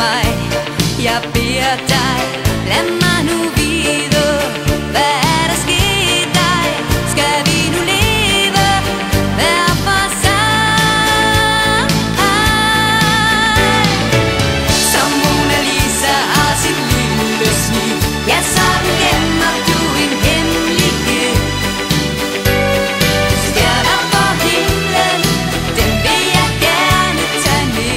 mig. Jeg beder dig, lad mig nu vide, hvad er der sket dig? Skal vi nu leve hver for sig? Som Mona Lisa har sit lille smil, ja, så gemmer du en hemmelighed. Stjerner på himlen, den vil jeg gerne tage ned.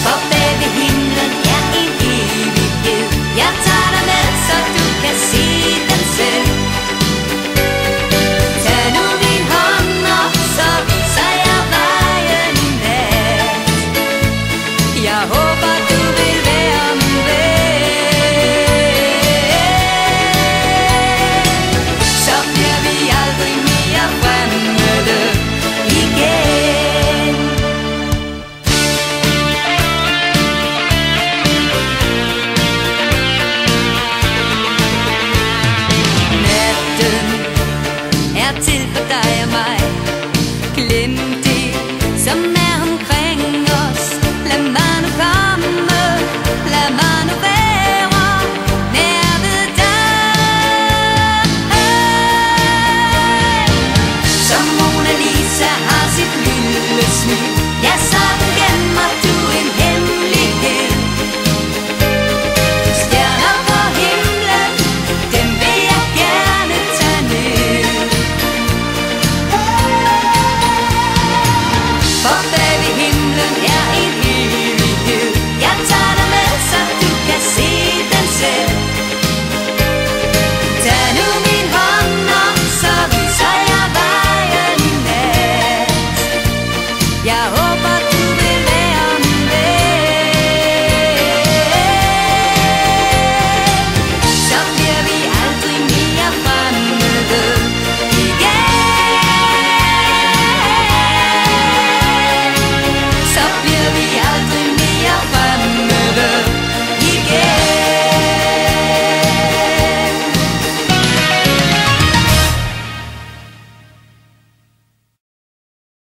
For bag ved himlen er en evighed. Jeg tager dig med, så du kan se den selv. Tag nu min hånd op, så viser jeg vejen i nat. Jeg håber